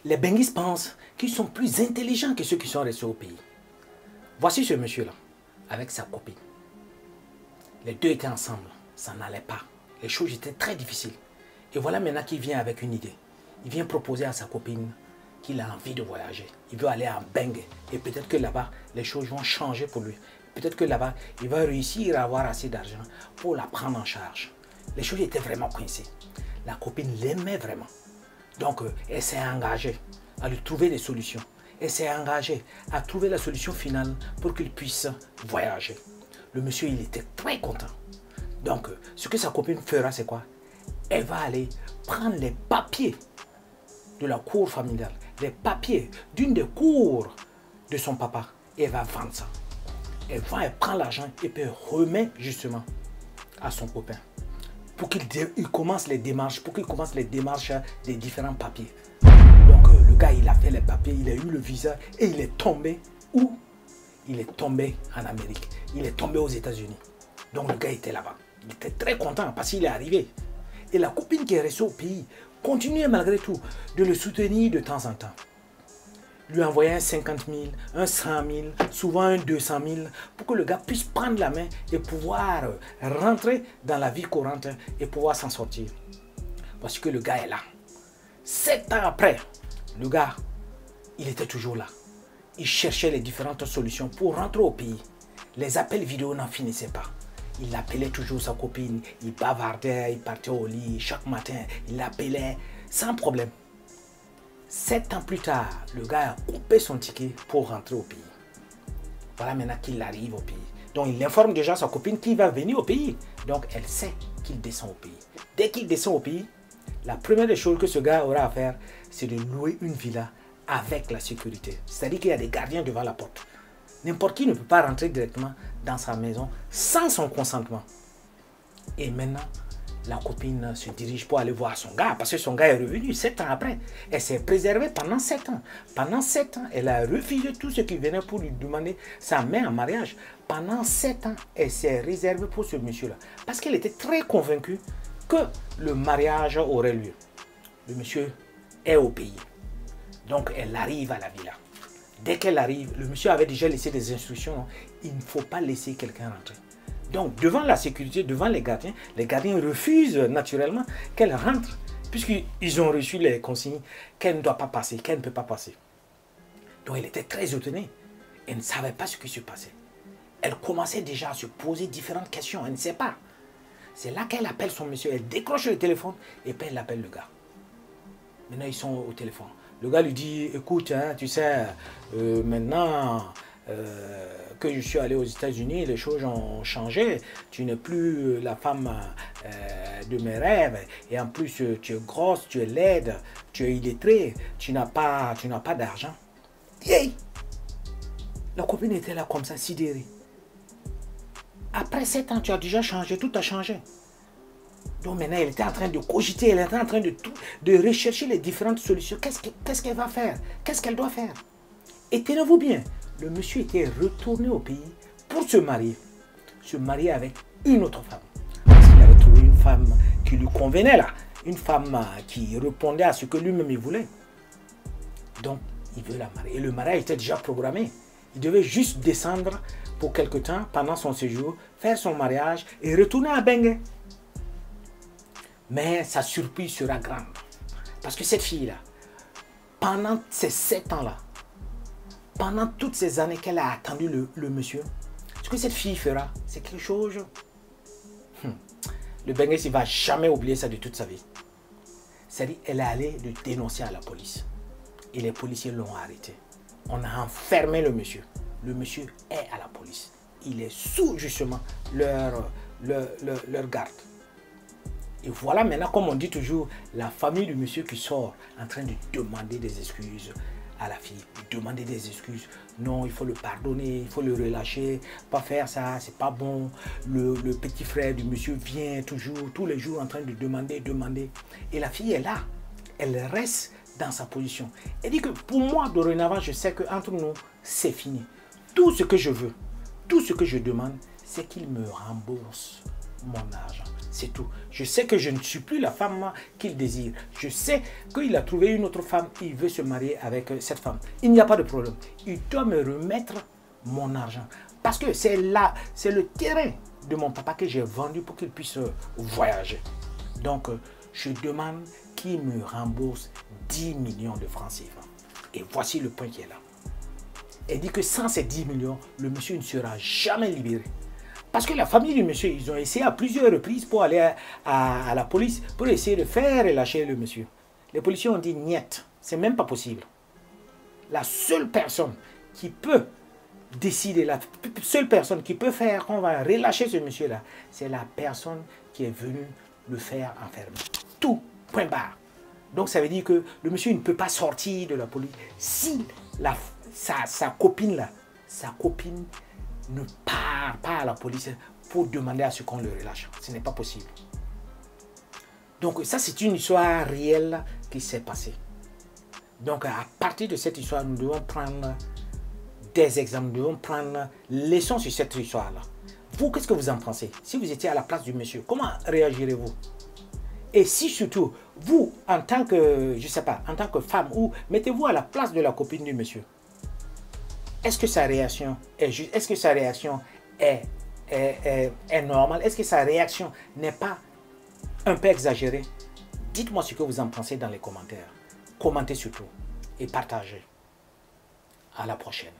Les Benguis pensent qu'ils sont plus intelligents que ceux qui sont restés au pays. Voici ce monsieur-là, avec sa copine. Les deux étaient ensemble, ça n'allait pas. Les choses étaient très difficiles. Et voilà maintenant qu'il vient avec une idée. Il vient proposer à sa copine qu'il a envie de voyager. Il veut aller à Bengue. Et peut-être que là-bas, les choses vont changer pour lui. Peut-être que là-bas, il va réussir à avoir assez d'argent pour la prendre en charge. Les choses étaient vraiment coincées. La copine l'aimait vraiment. Donc, elle s'est engagée à lui trouver des solutions. Elle s'est engagée à trouver la solution finale pour qu'il puisse voyager. Le monsieur, il était très content. Donc, ce que sa copine fera, c'est quoi? Elle va aller prendre les papiers de la cour familiale, les papiers d'une des cours de son papa, et elle va vendre ça. Elle prend l'argent et puis elle remet justement à son copain pour qu'il commence les démarches, des différents papiers. Donc le gars, il a fait les papiers, il a eu le visa et il est tombé où? Il est tombé en Amérique, il est tombé aux États-Unis. Donc le gars était là-bas. Il était très content parce qu'il est arrivé. Et la copine qui est restée au pays continuait malgré tout de le soutenir de temps en temps. Lui envoyer un 50 000, un 100 000, souvent un 200 000, pour que le gars puisse prendre la main et pouvoir rentrer dans la vie courante et pouvoir s'en sortir. Parce que le gars est là. 7 ans après, le gars, il était toujours là. Il cherchait les différentes solutions pour rentrer au pays. Les appels vidéo n'en finissaient pas. Il appelait toujours sa copine, il bavardait, il partait au lit chaque matin, il l'appelait sans problème. 7 ans plus tard, le gars a coupé son ticket pour rentrer au pays. Voilà maintenant qu'il arrive au pays. Donc il informe déjà sa copine qu'il va venir au pays. Donc elle sait qu'il descend au pays. Dès qu'il descend au pays, la première des choses que ce gars aura à faire, c'est de louer une villa avec la sécurité. C'est-à-dire qu'il y a des gardiens devant la porte. N'importe qui ne peut pas rentrer directement dans sa maison sans son consentement. Et maintenant, la copine se dirige pour aller voir son gars, parce que son gars est revenu 7 ans après. Elle s'est préservée pendant 7 ans. Pendant 7 ans, elle a refusé tout ce qui venait pour lui demander sa main en mariage. Pendant 7 ans, elle s'est réservée pour ce monsieur-là. Parce qu'elle était très convaincue que le mariage aurait lieu. Le monsieur est au pays. Donc, elle arrive à la villa. Dès qu'elle arrive, le monsieur avait déjà laissé des instructions. Il ne faut pas laisser quelqu'un rentrer. Donc, devant la sécurité, devant les gardiens refusent naturellement qu'elle rentre, puisqu'ils ont reçu les consignes qu'elle ne doit pas passer, qu'elle ne peut pas passer. Donc, elle était très étonnée. Elle ne savait pas ce qui se passait. Elle commençait déjà à se poser différentes questions. Elle ne sait pas. C'est là qu'elle appelle son monsieur. Elle décroche le téléphone et puis elle appelle le gars. Maintenant, ils sont au téléphone. Le gars lui dit, écoute, hein, tu sais, maintenant que je suis allé aux États-Unis, les choses ont changé. Tu n'es plus la femme de mes rêves. Et en plus, tu es grosse, tu es laide, tu es illettrée, tu n'as pas d'argent. Hey! La copine était là comme ça, sidérée. Après 7 ans, tu as déjà changé, tout a changé. Donc maintenant, elle était en train de cogiter, elle était en train de rechercher les différentes solutions. Qu'est-ce qu'elle va faire? Qu'est-ce qu'elle doit faire? Et tenez-vous bien, le monsieur était retourné au pays pour se marier avec une autre femme. Parce qu'il avait trouvé une femme qui lui convenait là, une femme qui répondait à ce que lui-même il voulait. Donc, il veut la marier. Et le mariage était déjà programmé. Il devait juste descendre pour quelque temps, pendant son séjour, faire son mariage et retourner à Bengue. Mais sa surprise sera grande. Parce que cette fille-là, pendant ces 7 ans-là, pendant toutes ces années qu'elle a attendu le monsieur, ce que cette fille fera, c'est quelque chose... Le Bengue, il ne va jamais oublier ça de toute sa vie. C'est-à-dire, elle est allée le dénoncer à la police. Et les policiers l'ont arrêté. On a enfermé le monsieur. Le monsieur est à la police. Il est sous, justement, leur garde. Et voilà maintenant, comme on dit toujours, la famille du monsieur qui sort en train de demander des excuses à la fille. Demander des excuses. Non, il faut le pardonner, il faut le relâcher. Pas faire ça, c'est pas bon. Le petit frère du monsieur vient toujours, tous les jours en train de demander. Et la fille est là. Elle reste dans sa position. Elle dit que pour moi, dorénavant, je sais qu'entre nous, c'est fini. Tout ce que je veux, tout ce que je demande, c'est qu'il me rembourse mon argent. C'est tout. Je sais que je ne suis plus la femme qu'il désire. Je sais qu'il a trouvé une autre femme, il veut se marier avec cette femme. Il n'y a pas de problème. Il doit me remettre mon argent. Parce que c'est là, c'est le terrain de mon papa que j'ai vendu pour qu'il puisse voyager. Donc, je demande qu'il me rembourse 10 millions de francs CFA. Et voici le point qui est là. Elle dit que sans ces 10 millions, le monsieur ne sera jamais libéré. Parce que la famille du monsieur, ils ont essayé à plusieurs reprises pour aller à la police, pour essayer de faire relâcher le monsieur. Les policiers ont dit niet, c'est même pas possible. La seule personne qui peut décider, la seule personne qui peut faire qu'on va relâcher ce monsieur-là, c'est la personne qui est venue le faire enfermer. Tout, point barre. Donc ça veut dire que le monsieur ne peut pas sortir de la police si sa copine là, sa copine ne part pas à la police pour demander à ce qu'on le relâche. Ce n'est pas possible. Donc ça, c'est une histoire réelle qui s'est passée. Donc à partir de cette histoire, nous devons prendre des exemples, nous devons prendre leçon sur cette histoire-là. Vous, qu'est-ce que vous en pensez? Si vous étiez à la place du monsieur, comment réagirez-vous? Et si surtout, vous, en tant que, je sais pas, en tant que femme, ou mettez-vous à la place de la copine du monsieur. Est-ce que sa réaction est juste? Est-ce que sa réaction est normale? Est-ce que sa réaction n'est pas un peu exagérée? Dites-moi ce que vous en pensez dans les commentaires. Commentez surtout et partagez. À la prochaine.